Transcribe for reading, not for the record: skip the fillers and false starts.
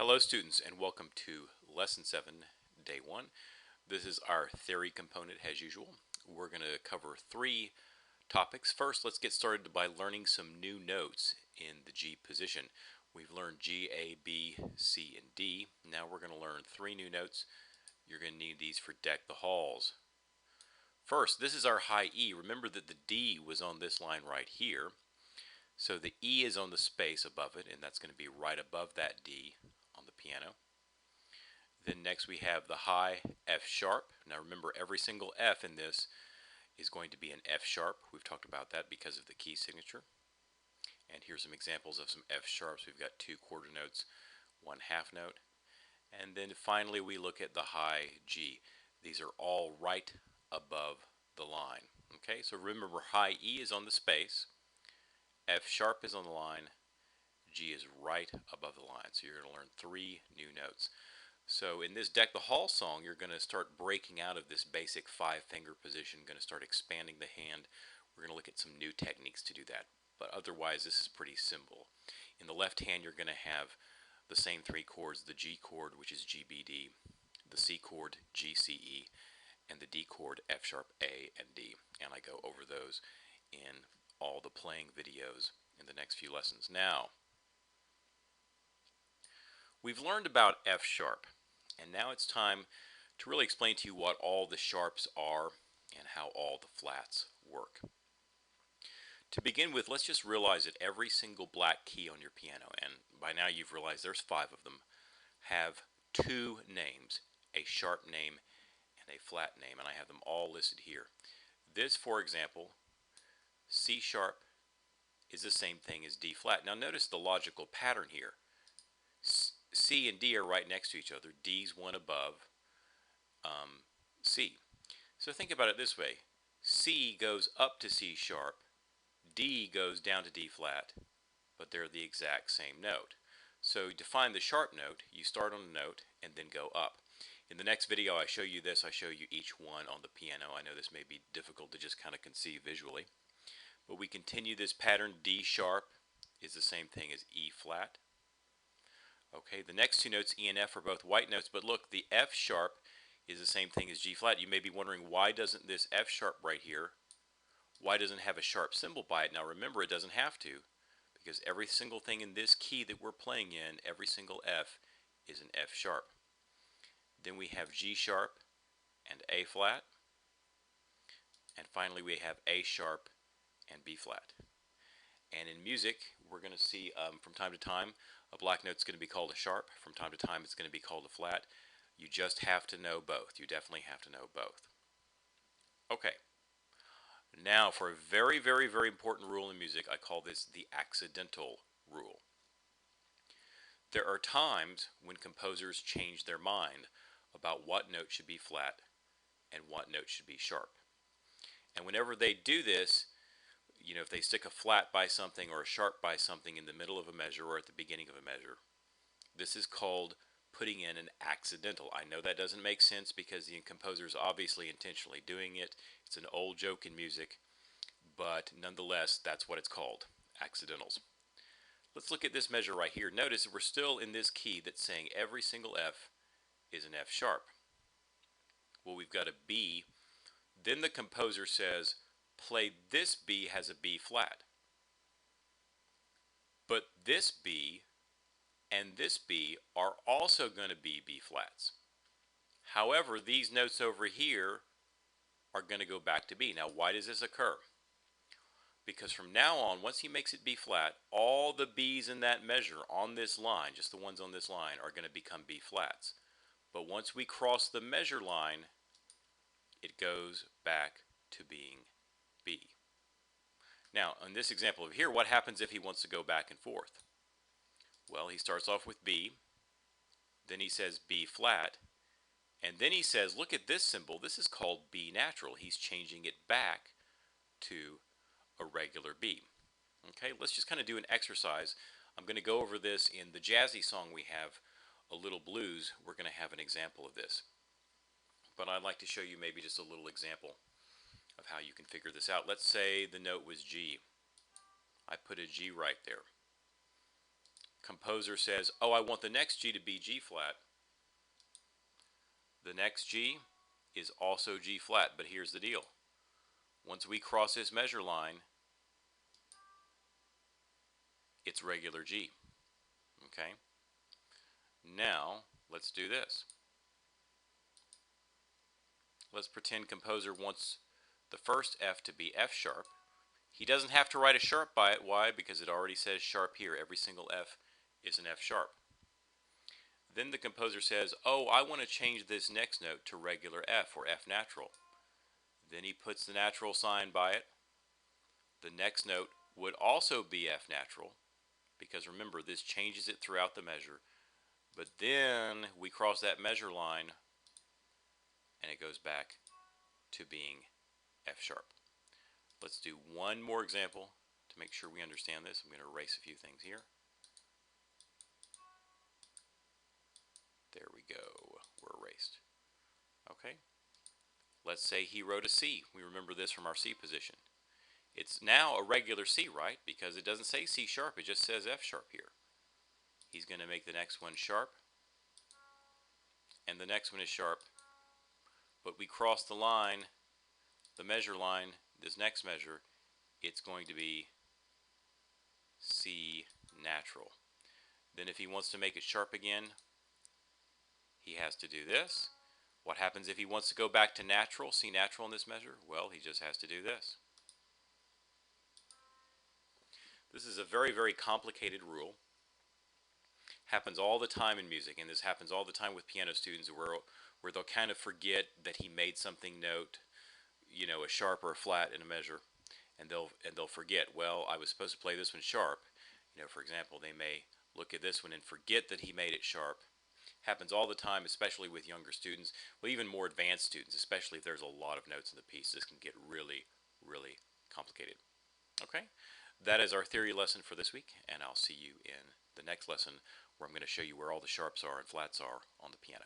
Hello students and welcome to Lesson 7, Day 1. This is our theory component as usual. We're going to cover three topics. First, let's get started by learning some new notes in the G position. We've learned G, A, B, C, and D. Now we're going to learn three new notes. You're going to need these for Deck the Halls. First, this is our high E. Remember that the D was on this line right here. So the E is on the space above it, and that's going to be right above that D on the piano. Then next we have the high F sharp. Now remember, every single F in this is going to be an F sharp. We've talked about that because of the key signature. And here's some examples of some F sharps. We've got two quarter notes, one half note. And then finally we look at the high G. These are all right above the line. Okay, so remember, high E is on the space, F sharp is on the line, G is right above the line. So you're going to learn three new notes. So in this Deck the Hall song, you're going to start breaking out of this basic five-finger position, going to start expanding the hand. We're going to look at some new techniques to do that, but otherwise this is pretty simple. In the left hand, you're going to have the same three chords, the G chord, which is GBD, the C chord, GCE, and the D chord, F sharp, A, and D. And I go over those in all the playing videos in the next few lessons. Now, we've learned about F sharp, and now it's time to really explain to you what all the sharps are and how all the flats work. To begin with, let's just realize that every single black key on your piano, and by now you've realized there's five of them, have two names, a sharp name and a flat name, and I have them all listed here. This, for example, C sharp is the same thing as D flat. Now notice the logical pattern here. C and D are right next to each other. D's one above C. So think about it this way. C goes up to C sharp, D goes down to D flat, but they're the exact same note. So to find the sharp note, you start on a note and then go up. In the next video I show you this, I show you each one on the piano. I know this may be difficult to just kind of conceive visually, but we continue this pattern. D sharp is the same thing as E flat. Okay, the next two notes, E and F, are both white notes, but look, the F sharp is the same thing as G flat. You may be wondering, why doesn't this F sharp right here, why doesn't it have a sharp symbol by it? Now remember, it doesn't have to, because every single thing in this key that we're playing in, every single F is an F sharp. Then we have G sharp and A flat, and finally we have A sharp and B flat. And in music, we're going to see from time to time, a black note is going to be called a sharp. From time to time, it's going to be called a flat. You just have to know both. You definitely have to know both. Okay. Now, for a very, very, very important rule in music, I call this the accidental rule. There are times when composers change their mind about what note should be flat and what note should be sharp. And whenever they do this, you know, if they stick a flat by something or a sharp by something in the middle of a measure or at the beginning of a measure, this is called putting in an accidental. I know that doesn't make sense because the composer is obviously intentionally doing it. It's an old joke in music, but nonetheless, that's what it's called, accidentals. Let's look at this measure right here. Notice we're still in this key that's saying every single F is an F sharp. Well, we've got a B. Then the composer says, play this B has a B flat. But this B and this B are also going to be B flats. However, these notes over here are going to go back to B. Now, why does this occur? Because from now on, once he makes it B flat, all the B's in that measure on this line, just the ones on this line, are going to become B flats. But once we cross the measure line, it goes back to being B. Now, in this example over here, what happens if he wants to go back and forth? Well, he starts off with B, then he says B flat, and then he says, look at this symbol, this is called B natural. He's changing it back to a regular B. Okay, let's just kind of do an exercise. I'm going to go over this in the jazzy song we have, A Little Blues. We're going to have an example of this. But I'd like to show you maybe just a little example of how you can figure this out. Let's say the note was G. I put a G right there. composer says, oh, I want the next G to be G flat. The next G is also G flat, but here's the deal. Once we cross this measure line, it's regular G. Okay? Now, let's do this. Let's pretend composer wants the first F to be F sharp. He doesn't have to write a sharp by it. Why? Because it already says sharp here. Every single F is an F sharp. Then the composer says, oh, I want to change this next note to regular F or F natural. Then he puts the natural sign by it. The next note would also be F natural, because remember, this changes it throughout the measure. But then we cross that measure line and it goes back to being F sharp. Let's do one more example to make sure we understand this. I'm going to erase a few things here. There we go. We're erased. Okay. Let's say he wrote a C. We remember this from our C position. It's now a regular C, right? Because it doesn't say C sharp, it just says F sharp here. He's going to make the next one sharp, and the next one is sharp. But we cross the line, the measure line, this next measure, it's going to be C natural. Then if he wants to make it sharp again, he has to do this. What happens if he wants to go back to natural, C natural in this measure? Well, he just has to do this. This is a very, very complicated rule. Happens all the time in music, and this happens all the time with piano students where they'll kind of forget that he made something note, you know, a sharp or a flat in a measure, and they'll forget, well, I was supposed to play this one sharp. You know, for example, they may look at this one and forget that he made it sharp. Happens all the time, especially with younger students, well, even more advanced students, especially if there's a lot of notes in the piece. This can get really, really complicated. Okay? That is our theory lesson for this week, and I'll see you in the next lesson where I'm going to show you where all the sharps are and flats are on the piano.